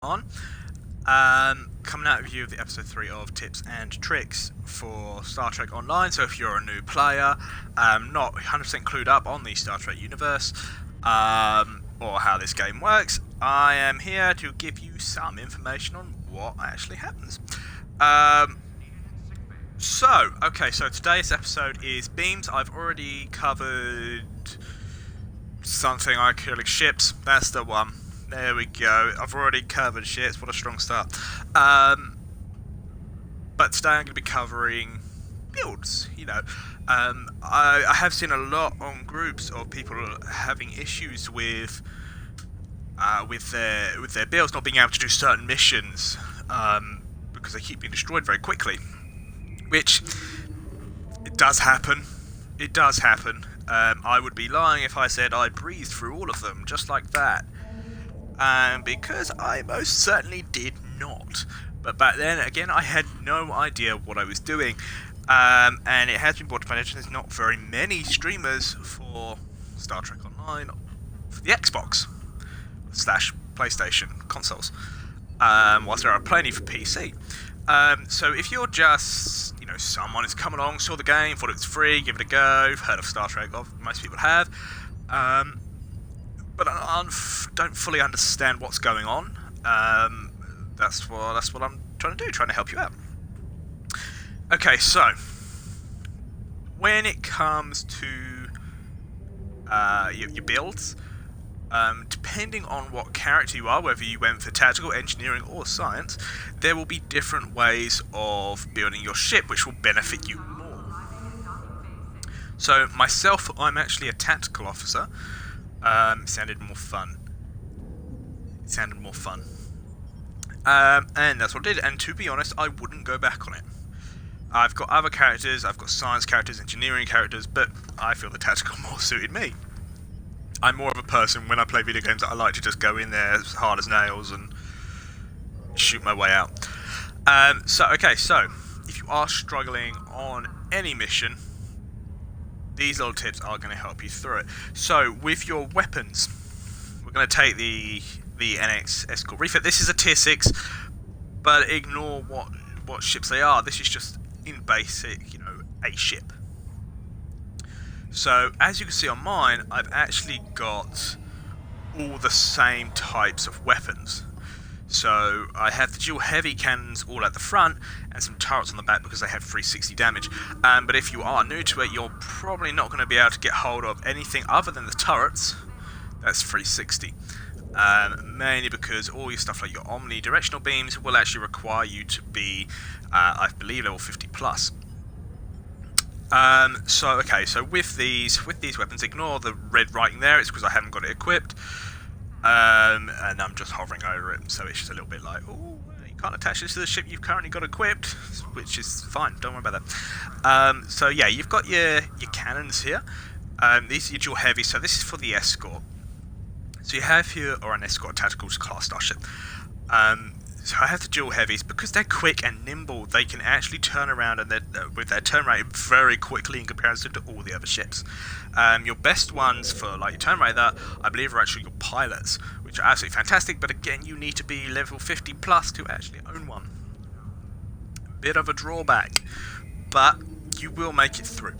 on. Coming out with you of the episode 3 of Tips and Tricks for Star Trek Online. So if you're a new player, not 100% clued up on the Star Trek universe, or how this game works, I am here to give you some information on what actually happens. So today's episode is beams. I've already covered something like ships. That's the one. There we go. I've already covered ships. What a strong start. But today I'm going to be covering builds. I have seen a lot on groups of people having issues with their builds not being able to do certain missions because they keep being destroyed very quickly. Which it does happen. It does happen. I would be lying if I said I breezed through all of them just like that. Because I most certainly did not. But back then, again, I had no idea what I was doing. And it has been brought to my attention there's not very many streamers for Star Trek Online for the Xbox / PlayStation consoles. Whilst there are plenty for PC. So if you're just, someone who's come along, saw the game, thought it was free, give it a go, heard of Star Trek, most people have, but I don't fully understand what's going on. That's what I'm trying to do, trying to help you out. Okay, so when it comes to your builds, depending on what character you are, whether you went for tactical, engineering, or science, there will be different ways of building your ship which will benefit you more. So myself, I'm actually a tactical officer. It sounded more fun. And that's what I did, and to be honest, I wouldn't go back on it. I've got other characters, I've got science characters, engineering characters, but I feel the tactical more suited me. I'm more of a person, when I play video games, I like to just go in there as hard as nails and shoot my way out. So if you are struggling on any mission, these little tips are going to help you through it. So, with your weapons, we're going to take the NX Escort Refit. This is a tier 6, but ignore what ships they are. This is just, in basic, a ship. So, as you can see on mine, I've actually got all the same types of weapons. So, I have the dual heavy cannons all at the front, and some turrets on the back because they have 360 damage. But if you are new to it, you're probably not going to be able to get hold of anything other than the turrets. That's 360. Mainly because all your stuff like your omnidirectional beams will actually require you to be, I believe, level 50 plus. So with these weapons, ignore the red writing there. It's because I haven't got it equipped, and I'm just hovering over it, so it's just a little bit like, oh, you can't attach this to the ship you've currently got equipped, which is fine. Don't worry about that. So yeah, you've got your cannons here. These are your dual heavy. So this is for the escort. So you have here, or an escort tactical class starship. So I have the dual heavies because they're quick and nimble. They can actually turn around and with their turn rate very quickly in comparison to all the other ships. Your best ones for like your turn rate, that I believe are actually your pilots, which are absolutely fantastic. But again, you need to be level 50 plus to actually own one. Bit of a drawback, but you will make it through.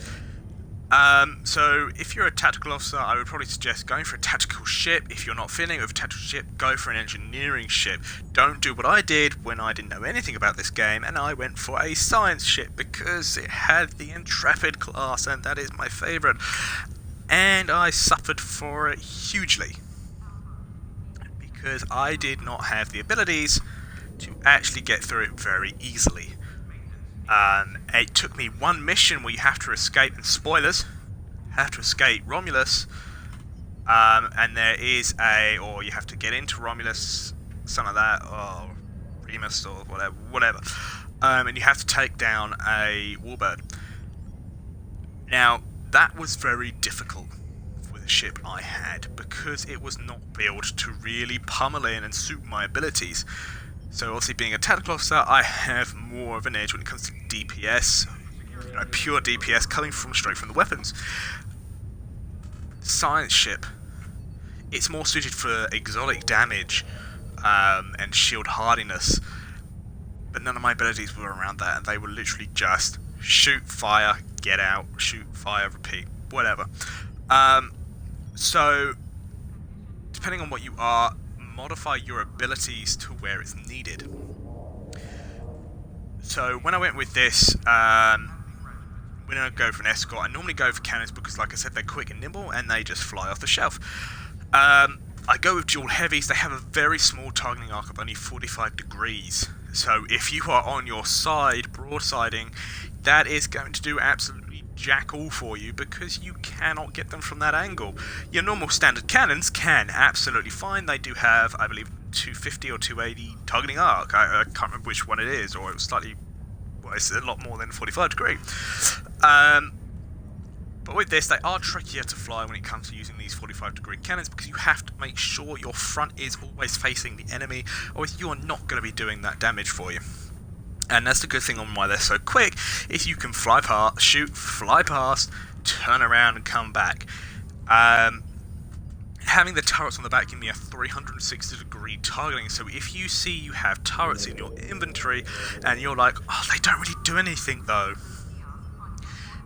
So if you're a tactical officer, I would probably suggest going for a tactical ship. If you're not feeling with a tactical ship, go for an engineering ship. Don't do what I did when I didn't know anything about this game, and I went for a science ship because it had the Intrepid class, and that is my favourite. And I suffered for it hugely because I did not have the abilities to actually get through it very easily. It took me one mission where you have to escape, and spoilers, have to escape Romulus, and there is or you have to get into Romulus, something like that, or Remus, or whatever, and you have to take down a warbird. Now, that was very difficult with the ship I had, because it was not built to really pummel in and suit my abilities. So obviously, being a tactical officer, I have more of an edge when it comes to DPS, pure DPS coming straight from the weapons. Science ship, it's more suited for exotic damage, and shield hardiness, but none of my abilities were around that, and they were literally just shoot, fire, get out, shoot, fire, repeat, whatever. So depending on what you are, modify your abilities to where it's needed. So when I went with this, when I go for an escort, I normally go for cannons because, like I said, they're quick and nimble and they just fly off the shelf. I go with dual heavies. They have a very small targeting arc of only 45 degrees. So if you are on your side, broadsiding, that is going to do absolutely jack all for you because you cannot get them from that angle. Your normal standard cannons can absolutely fine. They do have, I believe, 250 or 280 targeting arc. I can't remember which one it is, or it was slightly, well, it's a lot more than 45 degree. But with this, they are trickier to fly when it comes to using these 45 degree cannons because you have to make sure your front is always facing the enemy, or you are not going to be doing that damage for you. And that's the good thing on why they're so quick, is you can fly past, shoot, fly past, turn around and come back. Having the turrets on the back give me a 360 degree targeting, so if you see you have turrets in your inventory and you're like, oh, they don't really do anything though,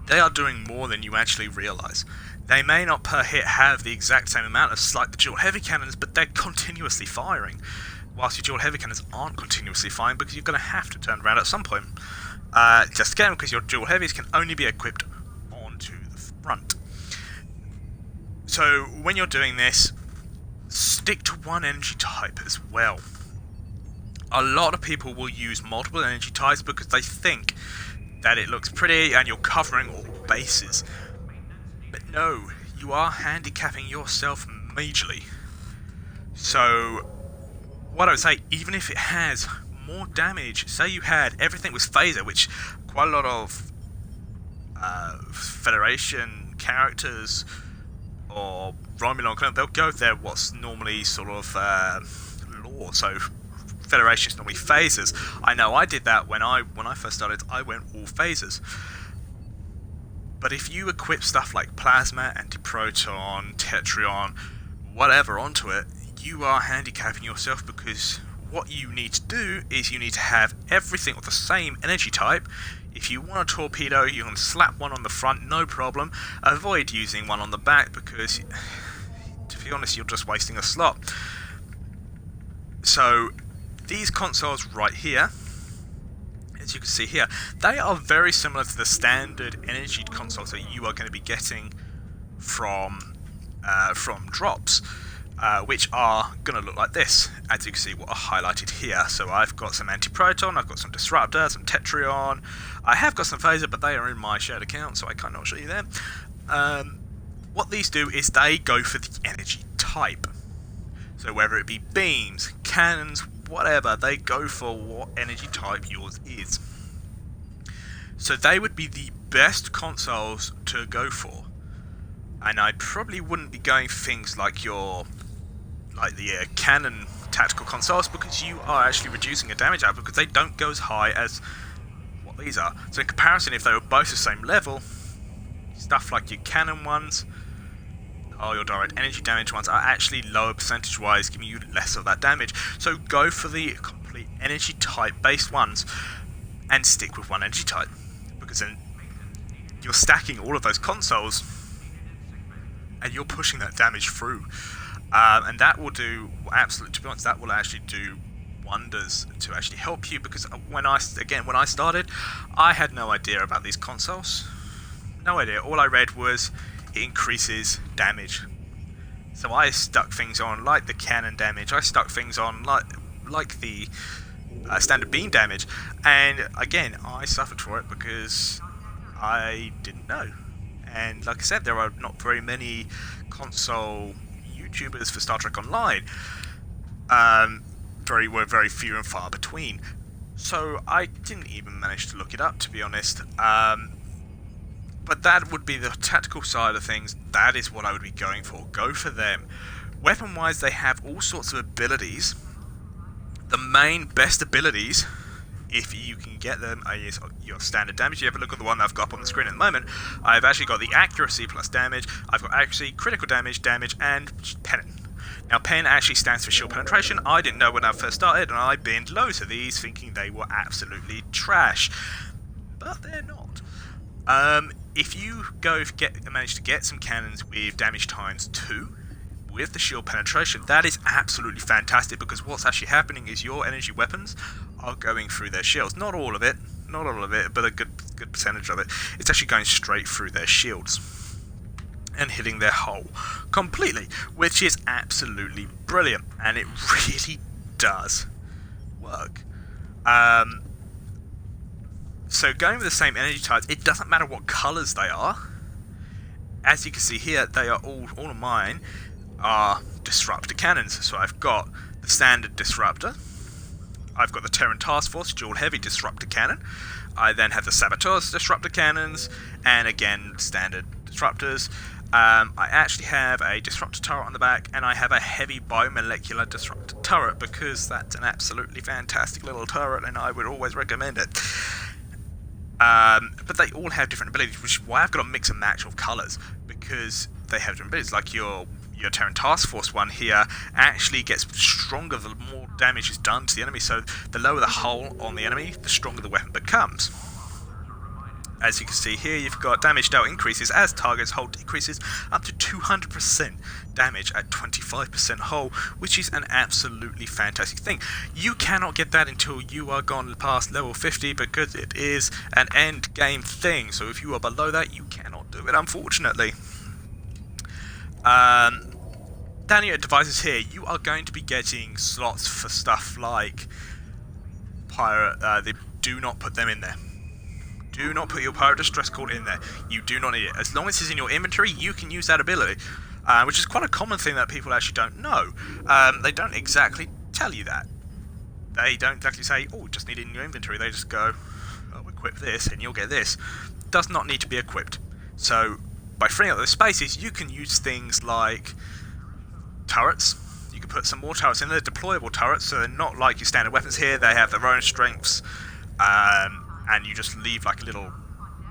they are doing more than you actually realise. They may not per hit have the exact same amount as like the dual heavy cannons, but they're continuously firing. Whilst your dual heavy cannons aren't continuously firing because you're going to have to turn around at some point. Just again, because your dual heavies can only be equipped onto the front. So when you're doing this, stick to one energy type as well. A lot of people will use multiple energy types because they think that it looks pretty and you're covering all bases. But no, you are handicapping yourself majorly. So what I would say, even if it has more damage, say you had everything was phaser, which quite a lot of Federation characters or Romulan, they'll go there what's normally sort of lore, so Federation's normally phasers. I know I did that when I first started. I went all phasers. But if you equip stuff like Plasma, Antiproton, Tetrion, whatever onto it, you are handicapping yourself because what you need to do is you need to have everything of the same energy type. If you want a torpedo, you can slap one on the front, no problem. Avoid using one on the back because, to be honest, you're just wasting a slot. So these consoles right here, as you can see here, they are very similar to the standard energy consoles that you are going to be getting from drops, which are going to look like this, as you can see what are highlighted here. So I've got some Antiproton, I've got some Disruptor, some Tetrion, I have got some Phaser, but they are in my shared account, so I cannot show you them. What these do is they go for the energy type. So whether it be beams, cannons, whatever, they go for what energy type yours is. So they would be the best consoles to go for. And I probably wouldn't be going for things like the cannon tactical consoles because you are actually reducing a damage output because they don't go as high as what these are. So in comparison, if they were both the same level, stuff like your cannon ones or your direct energy damage ones are actually lower percentage wise, giving you less of that damage. So go for the complete energy type based ones and stick with one energy type, because then you're stacking all of those consoles and you're pushing that damage through, and that will do absolutely. To be honest, that will actually do wonders to actually help you. Because when I started, I had no idea about these consoles, no idea. All I read was it increases damage. So I stuck things on like the cannon damage. I stuck things on like the standard beam damage, and again, I suffered for it because I didn't know. And like I said, there are not very many console YouTubers for Star Trek Online. Very few and far between. So I didn't even manage to look it up, to be honest. But that would be the tactical side of things. That is what I would be going for. Go for them. Weapon-wise, they have all sorts of abilities. The main best abilities, if you can get them, is your standard damage. You have a look at the one that I've got up on the screen at the moment. I've actually got the accuracy plus damage. I've got accuracy, critical damage, and pennant. Now, pen actually stands for shield penetration. I didn't know when I first started, and I binned loads of these thinking they were absolutely trash. But they're not. If you manage to get some cannons with damage times 2 with the shield penetration, that is absolutely fantastic, because what's actually happening is your energy weapons are going through their shields. Not all of it, but a good percentage of it. It's actually going straight through their shields and hitting their hull completely, which is absolutely brilliant, and it really does work. So going with the same energy types, it doesn't matter what colours they are. As you can see here, they are all of mine are disruptor cannons. So I've got the standard disruptor, I've got the Terran Task Force dual heavy disruptor cannon, I then have the Saboteurs disruptor cannons, and again standard disruptors. I actually have a disruptor turret on the back, and I have a heavy biomolecular disruptor turret, because that's an absolutely fantastic little turret and I would always recommend it. But they all have different abilities, which is why I've got a mix and match of colours, because they have different abilities. Like your Terran Task Force one here actually gets stronger the more damage is done to the enemy, so the lower the hull on the enemy, the stronger the weapon becomes. As you can see here, you've got damage dealt increases as target's hull decreases up to 200% damage at 25% hull, which is an absolutely fantastic thing. You cannot get that until you are gone past level 50, because it is an end game thing. So if you are below that, you cannot do it, unfortunately. Down your devices here, you are going to be getting slots for stuff like pirate. Do not put them in there. Do not put your Pirate Distress Call in there. You do not need it. As long as it's in your inventory, you can use that ability, which is quite a common thing that people actually don't know. They don't exactly tell you that. They don't exactly say, oh, just need it in your inventory. They just go, oh, equip this and you'll get this. Does not need to be equipped. So by freeing up those spaces, you can use things like turrets. You can put some more turrets in there, deployable turrets, so they're not like your standard weapons here. They have their own strengths. And you just leave like a little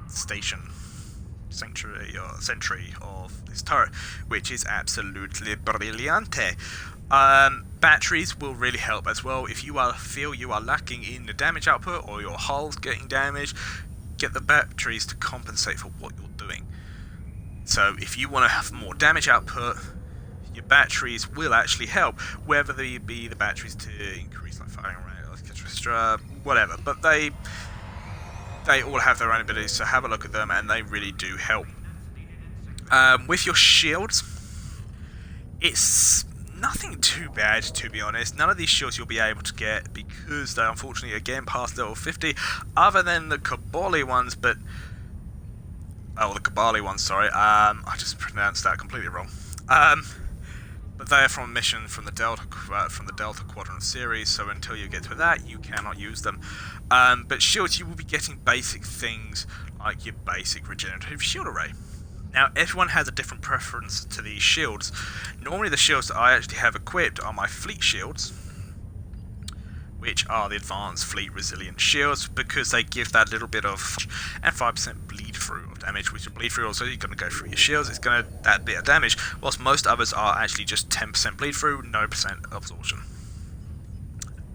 sentry of this turret, which is absolutely brillante. Batteries will really help as well. If you feel you are lacking in the damage output, or your hull's getting damaged, get the batteries to compensate for what you're doing. So if you want to have more damage output, your batteries will actually help, whether they be the batteries to increase like firing rate or whatever, but they all have their own abilities, so have a look at them, and they really do help. With your shields, it's nothing too bad, to be honest. None of these shields you'll be able to get, because they're unfortunately again past level 50, other than the Kabali ones, but... oh, the Kabali ones, sorry. I just pronounced that completely wrong. But they are from a mission from the Delta Quadrant series, so until you get to that, you cannot use them. But shields, you will be getting basic things like your basic regenerative shield array. Now, everyone has a different preference to these shields. Normally the shields that I actually have equipped are my fleet shields, which are the advanced fleet resilient shields, because they give that little bit of and 5% bleed through of damage, which is bleed through also, you're going to go through your shields, it's going to that bit of damage, whilst most others are actually just 10% bleed through, no percent absorption.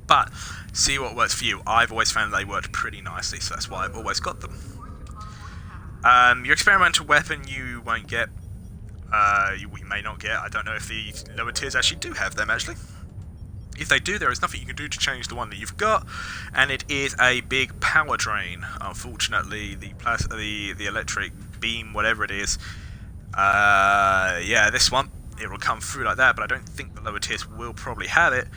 But see what works for you. I've always found they worked pretty nicely, so that's why I've always got them. Your experimental weapon you won't get, you may not get. I don't know if the lower tiers actually do have them actually. If they do, there is nothing you can do to change the one that you've got, and it is a big power drain. Unfortunately, the electric beam, whatever it is, yeah, this one, it will come through like that, but I don't think the lower tiers will probably have it.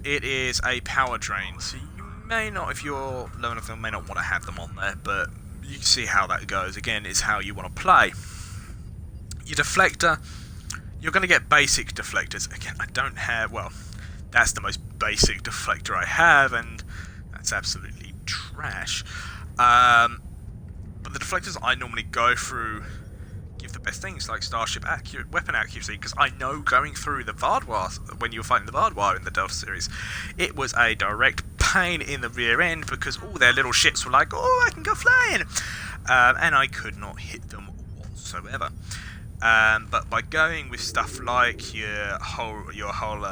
It is a power drain, so you may not, if you're low enough, you may not want to have them on there, but you can see how that goes. Again, it's how you want to play. Your deflector, you're going to get basic deflectors. Again, I don't have, well, that's the most basic deflector I have, and that's absolutely trash. But the deflectors I normally go through give the best things, like Starship weapon accuracy, because I know going through the Vardwar, when you were fighting the Vardwar in the Delta series, it was a direct pain in the rear end, because all their little ships were like, oh, I can go flying, and I could not hit them whatsoever. But by going with stuff like your whole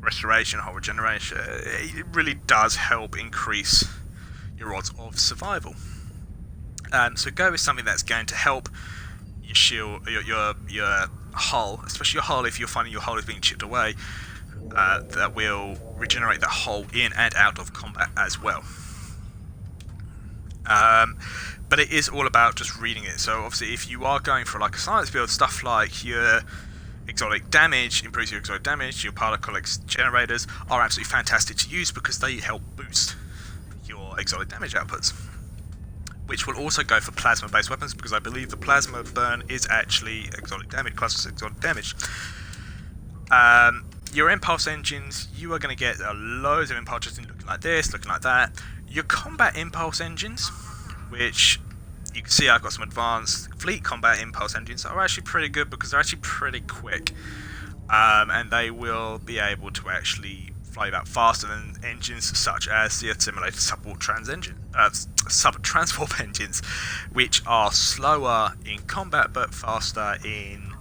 restoration, whole regeneration, it really does help increase your odds of survival. So go with something that's going to help your shield, your hull, especially your hull if you're finding your hull is being chipped away, that will regenerate that hull in and out of combat as well. But it is all about just reading it. So obviously if you are going for like a science build, stuff like your exotic damage, improves your exotic damage, your particle generators are absolutely fantastic to use because they help boost your exotic damage outputs. Which will also go for plasma-based weapons, because I believe the plasma burn is actually exotic damage, plus exotic damage. Your impulse engines, you are going to get loads of impulse just looking like this, looking like that. Your combat impulse engines, which you can see I've got some advanced fleet combat impulse engines, are actually pretty good because they're actually pretty quick. And they will be able to actually fly about faster than engines such as the assimilated sub-transport engines, which are slower in combat but faster in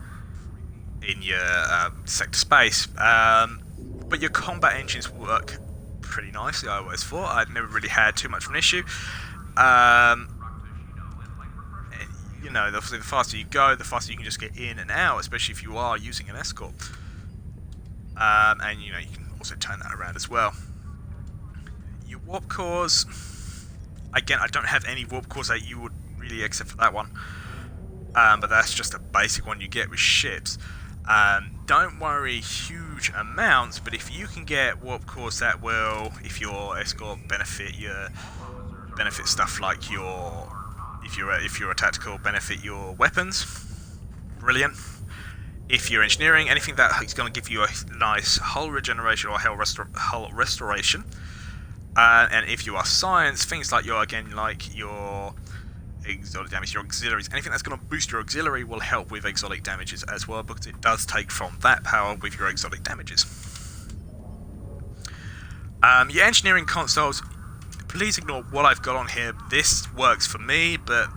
your sector space. But your combat engines work pretty nicely, I always thought. I'd never really had too much of an issue. You know, obviously the faster you go, the faster you can just get in and out, especially if you are using an escort. And you know, you can also turn that around as well. Your warp cores, again, I don't have any warp cores that you would really accept for that one, but that's just a basic one you get with ships. Don't worry huge amounts, but if you can get warp cores that will, if your escort benefit stuff like if you're a tactical, benefit your weapons, brilliant. If you're engineering, anything that is going to give you a nice hull regeneration or hull restoration. And if you are science, things like your exotic damage, your auxiliaries, anything that's going to boost your auxiliary will help with exotic damages as well, because it does take from that power with your exotic damages. Your engineering consoles, please ignore what I've got on here. This works for me, but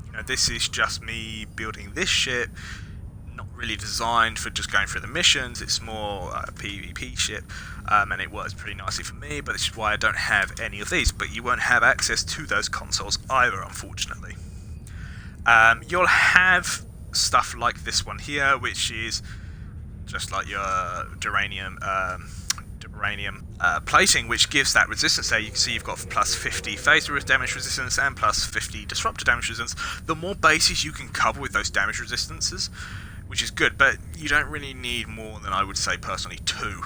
you know, this is just me building this ship. Not really designed for just going through the missions. It's more a PvP ship, and it works pretty nicely for me, but this is why I don't have any of these. But you won't have access to those consoles either, unfortunately. You'll have stuff like this one here, which is just like your duranium plating, which gives that resistance there. You can see you've got plus 50 phaser damage resistance and plus 50 disruptor damage resistance. The more bases you can cover with those damage resistances, which is good, but you don't really need more than, I would say personally, 2.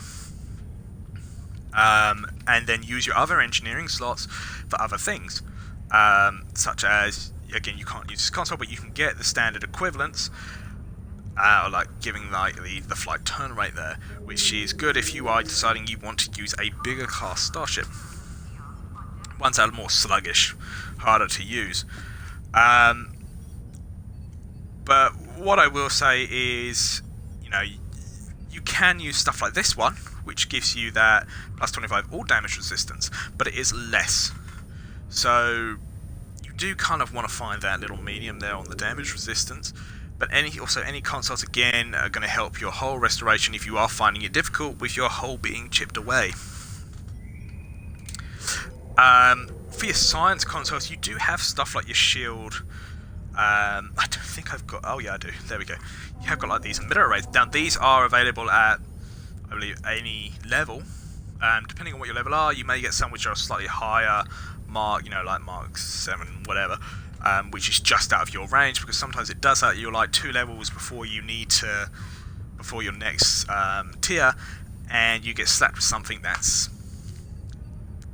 And then use your other engineering slots for other things, such as, again, you can't use this console, but you can get the standard equivalents, like giving like the flight turn rate there, which is good if you are deciding you want to use a bigger class starship. Ones that are more sluggish, harder to use. But what I will say is, you know, you can use stuff like this one, which gives you that plus 25 all damage resistance, but it is less. So you do kind of want to find that little medium there on the damage resistance. But any consoles, again, are going to help your hull restoration if you are finding it difficult with your hull being chipped away. For your science consoles, you do have stuff like your shield. I don't think I've got... Oh yeah, I do. There we go. You have got like these emitter arrays. Now these are available at, I believe, any level. Depending on what your level are, you may get some which are slightly higher mark, you know, like Mark 7, whatever. Which is just out of your range, because sometimes it does that you're like 2 levels before you need to, before your next tier, and you get slapped with something that's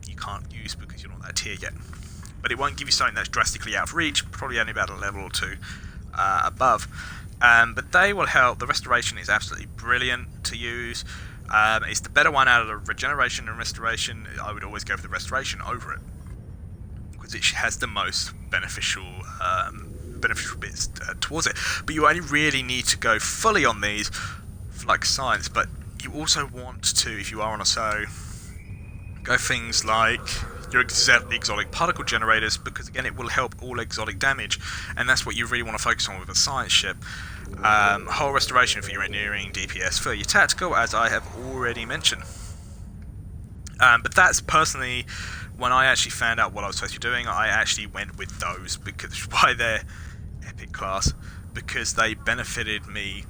you can't use because you're not that tier yet. But it won't give you something that's drastically out of reach, probably only about a level or 2 above. But they will help. The restoration is absolutely brilliant to use. It's the better one out of the regeneration and restoration. I would always go for the restoration over it, because it has the most beneficial bits towards it. But you only really need to go fully on these for like science, but you also want to, if you are on a SO, Go things like your exotic particle generators, because again it will help all exotic damage, and that's what you really want to focus on with a science ship. Hull restoration for your engineering, DPS for your tactical, as I have already mentioned. But that's personally, when I actually found out what I was supposed to be doing, I actually went with those, because why they're epic class, because they benefited me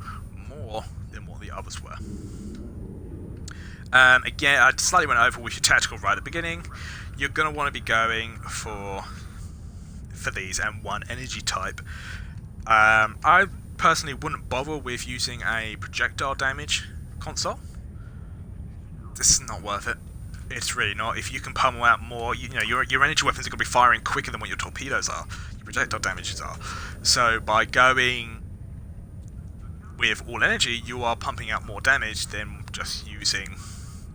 more than what the others were. Again, I slightly went over with your tactical right at the beginning. You're going to want to be going for these and one energy type. I personally wouldn't bother with using a projectile damage console. This is not worth it. It's really not. If you can pummel out more, you know, your energy weapons are going to be firing quicker than what your torpedoes are, your projectile damages are. So by going with all energy, you are pumping out more damage than just using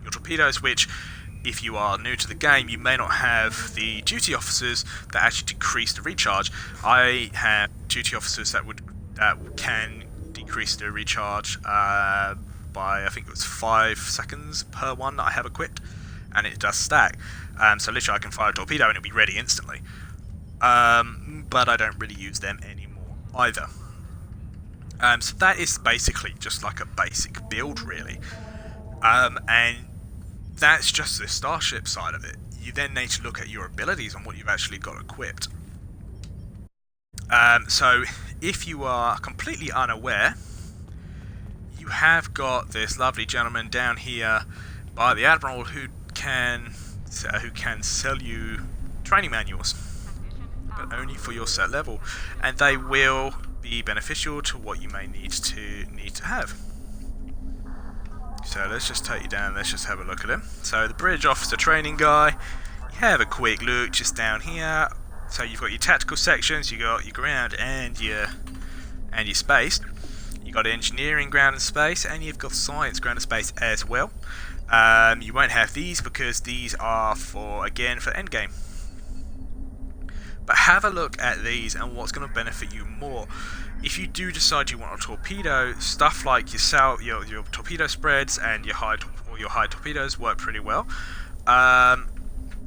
your torpedoes, which, if you are new to the game, you may not have the duty officers that actually decrease the recharge. I have duty officers that can decrease the recharge by, I think it was 5 seconds per one that I have equipped, and it does stack. So literally I can fire a torpedo and it'll be ready instantly. But I don't really use them anymore either. So that is basically just like a basic build, really. And that's just the starship side of it. You then need to look at your abilities and what you've actually got equipped. So if you are completely unaware, you have got this lovely gentleman down here by the Admiral who can sell you training manuals, but only for your set level, and they will be beneficial to what you may need to have. So let's just take you down, let's just have a look at him. So the bridge officer training guy, you have a quick look just down here. So you've got your tactical sections, you got your ground and your space. You've got engineering, ground and space, and you've got science, ground and space as well. You won't have these because these are for endgame. But have a look at these and what's going to benefit you more. If you do decide you want a torpedo, stuff like your torpedo spreads and your high torpedoes work pretty well.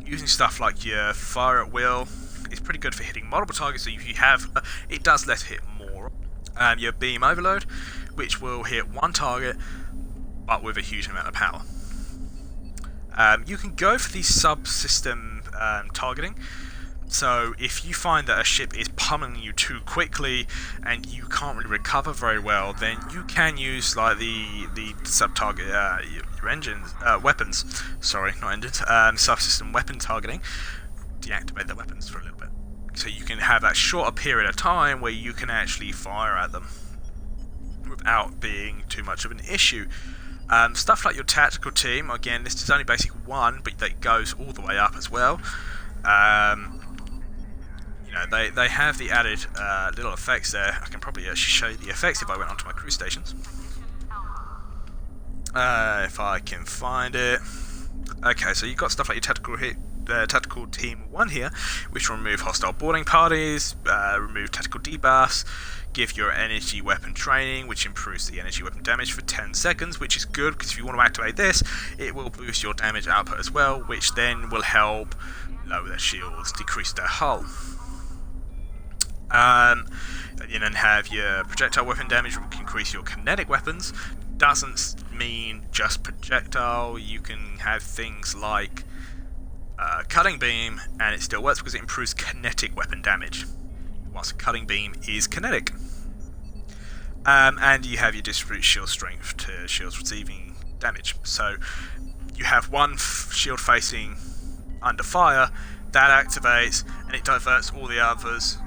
Using stuff like your fire at will is pretty good for hitting multiple targets. So if you have, it does let it hit more. Your beam overload, which will hit one target, but with a huge amount of power. You can go for the subsystem targeting. So if you find that a ship is pummeling you too quickly and you can't really recover very well, then you can use like the sub-target your engines, weapons. Sorry, not engines. Subsystem weapon targeting. Deactivate the weapons for a little bit, so you can have that shorter period of time where you can actually fire at them without being too much of an issue. Stuff like your tactical team. Again, this is only basic 1, but that goes all the way up as well. They have the added little effects there. I can probably actually show you the effects if I went onto my crew stations. If I can find it. Okay, so you've got stuff like your tactical team 1 here, which will remove hostile boarding parties, remove tactical debuffs, give your energy weapon training, which improves the energy weapon damage for 10 seconds, which is good because if you want to activate this, it will boost your damage output as well, which then will help lower their shields, decrease their hull. You then have your projectile weapon damage, which can increase your kinetic weapons. Doesn't mean just projectile. You can have things like cutting beam, and it still works because it improves kinetic weapon damage, whilst a cutting beam is kinetic. And you have your distribute shield strength to shields receiving damage. So you have one shield facing under fire, that activates, and it diverts all the others,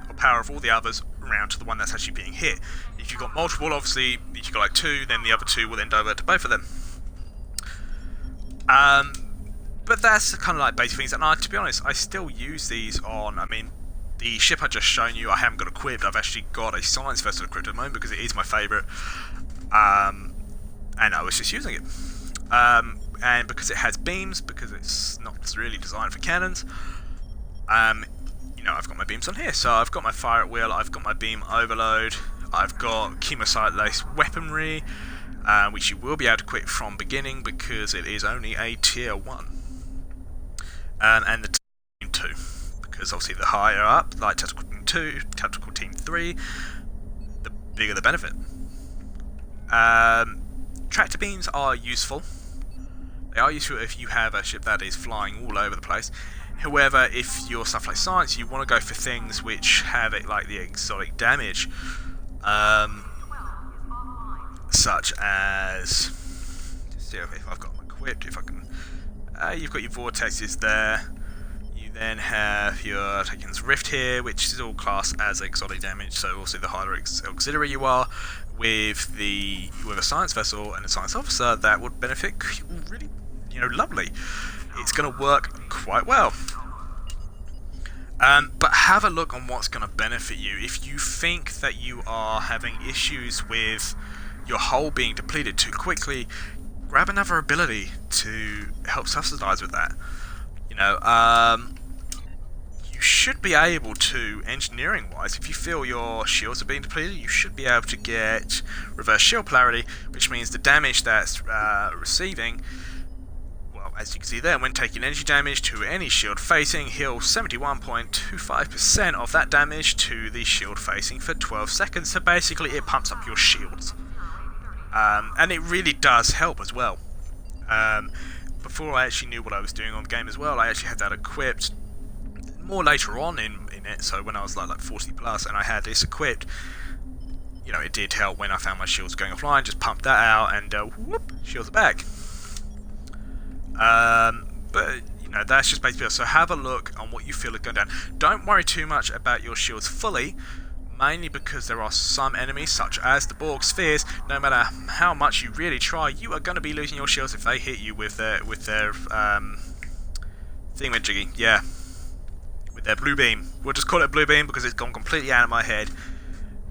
or power of all the others, around to the one that's actually being hit. If you've got multiple, obviously, if you've got like 2, then the other 2 will then divert to both of them. But that's kind of like basic things, and to be honest, I still use these on, the ship I just shown you, I haven't got equipped. I've actually got a science vessel equipped at the moment because it is my favourite, and I was just using it. And because it has beams, because it's not really designed for cannons, I've got my beams on here. So I've got my fire at will, I've got my beam overload, I've got chemosite lace weaponry, which you will be able to equip from beginning because it is only a tier 1. and the team 2, because obviously the higher up, like tactical team 2, tactical team 3, the bigger the benefit. Tractor beams are useful. They are useful if you have a ship that is flying all over the place. However, if you're stuff like science, you want to go for things which have it like the exotic damage, such as, just see if I've got them equipped. If I can, you've got your vortexes there. You then have your Takydromus Rift here, which is all classed as exotic damage. So also the higher auxiliary you are with a science vessel and a science officer, that would benefit really, lovely. It's going to work quite well. But have a look on what's going to benefit you. If you think that you are having issues with your hull being depleted too quickly, grab another ability to help subsidize with that. You should be able to, engineering wise, if you feel your shields are being depleted, you should be able to get reverse shield polarity, which means the damage that's receiving, well, as you can see there, when taking energy damage to any shield facing, heal 71.25% of that damage to the shield facing for 12 seconds. So basically it pumps up your shields. And it really does help as well. Before I actually knew what I was doing on the game as well, I actually had that equipped more later on in it. So when I was like 40 plus and I had this equipped, it did help when I found my shields going offline. Just pump that out and whoop, shields are back. But that's just basically it. So have a look on what you feel is going down. Don't worry too much about your shields fully, mainly because there are some enemies, such as the Borg spheres. No matter how much you really try, you are going to be losing your shields if they hit you with their thingamajiggy. Yeah, with their blue beam. We'll just call it blue beam because it's gone completely out of my head.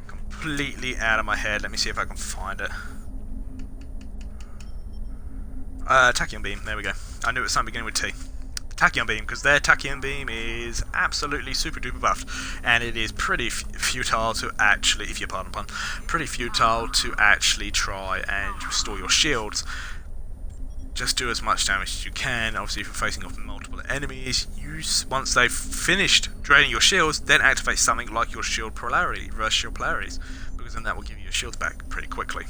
Completely out of my head. Let me see if I can find it. Tachyon beam. There we go. I knew it was something beginning with T. Tachyon beam, because their Tachyon beam is absolutely super duper buffed, and it is pretty futile to actually, if you pardon the pun, pretty futile to actually try and restore your shields. Just do as much damage as you can. Obviously, if you're facing off multiple enemies, once they've finished draining your shields, then activate something like your shield polarity, reverse shield polarities, because then that will give you your shields back pretty quickly.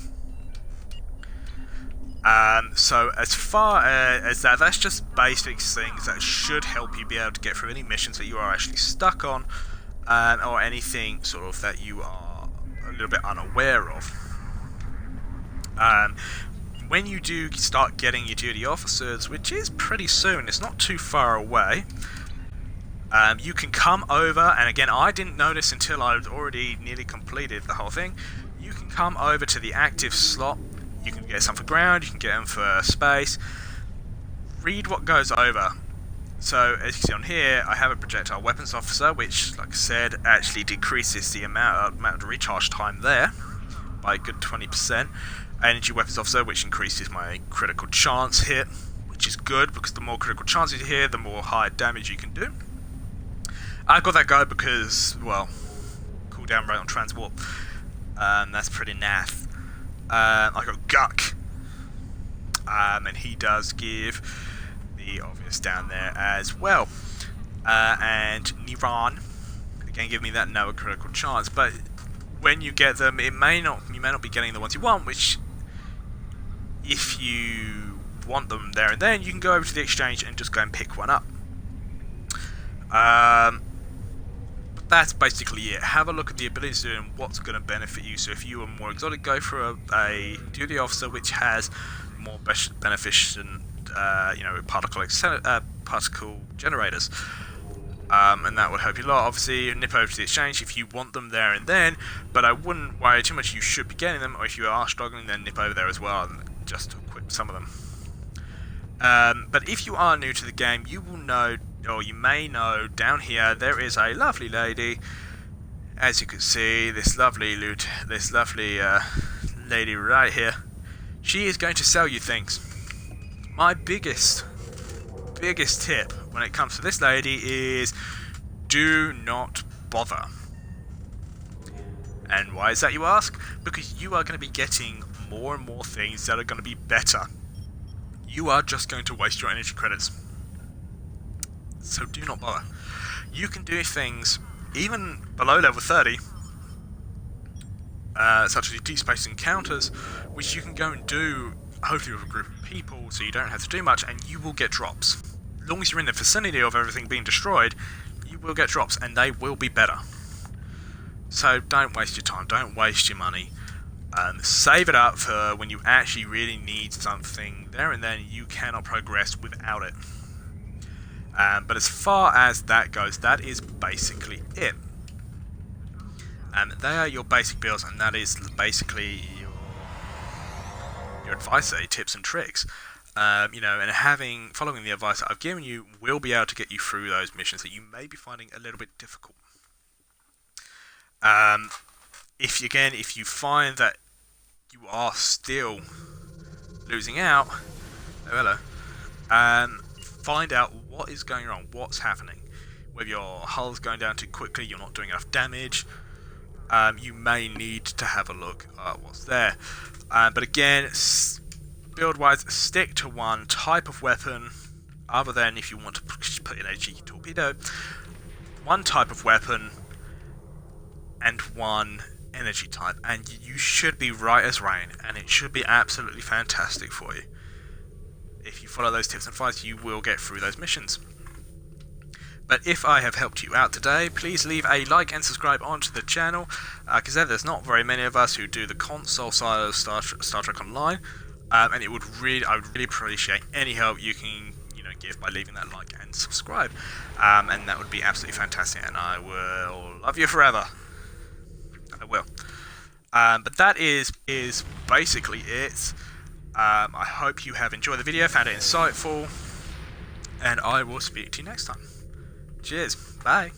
So as far as that's just basic things that should help you be able to get through any missions that you are actually stuck on, or anything sort of that you are a little bit unaware of. When you do start getting your duty officers, which is pretty soon, it's not too far away, you can come over, and again I didn't notice until I'd already nearly completed the whole thing, you can come over to the active slot. You can get some for ground, you can get them for space. Read what goes over. So, as you can see on here, I have a projectile weapons officer, which, like I said, actually decreases the amount of recharge time there by a good 20%. Energy weapons officer, which increases my critical chance hit, which is good, because the more critical chances you hit, the more high damage you can do. I got that guy because, well, cooldown rate on transwarp. That's pretty naff. I got Guck, and he does give the obvious down there as well, and Niran, again give me that no critical chance, but when you get them, you may not be getting the ones you want, which if you want them there and then, you can go over to the exchange and just go and pick one up. That's basically it. Have a look at the abilities and what's going to benefit you. So if you are more exotic, go for a duty officer which has more beneficent, particle generators, and that would help you a lot. Obviously, nip over to the exchange if you want them there and then, but I wouldn't worry too much. You should be getting them, or if you are struggling, then nip over there as well and just equip some of them. But if you are new to the game, you will know, or you may know, down here there is a lovely lady. As you can see, this lovely lady right here. She is going to sell you things. My biggest tip when it comes to this lady is do not bother. And why is that, you ask? Because you are going to be getting more and more things that are going to be better. You are just going to waste your energy credits. so do not bother. You can do things even below level 30, such as deep space encounters, which you can go and do, hopefully with a group of people, so you don't have to do much, and you will get drops. As long as you're in the vicinity of everything being destroyed, you will get drops, and they will be better. So don't waste your time, don't waste your money. Save it up for when you actually really need something. There and then you cannot progress without it. But as far as that goes, that is basically it. They are your basic builds, and that is basically your advice, tips and tricks. You know, and following the advice that I've given you will be able to get you through those missions that you may be finding a little bit difficult. If you find that you are still losing out, find out what is going wrong, what's happening. Whether your hull's going down too quickly, you're not doing enough damage, you may need to have a look at what's there. But again, build-wise, stick to one type of weapon, other than if you want to put in a cheeky torpedo. One type of weapon and one energy type, and you should be right as rain, and it should be absolutely fantastic for you. If you follow those tips and advice, you will get through those missions. But if I have helped you out today, please leave a like and subscribe onto the channel, because there's not very many of us who do the console side of Star Trek Online, and I would really appreciate any help you can give by leaving that like and subscribe, and that would be absolutely fantastic, and I will love you forever. I will. But that is basically it. I hope you have enjoyed the video, found it insightful, and I will speak to you next time. Cheers. Bye.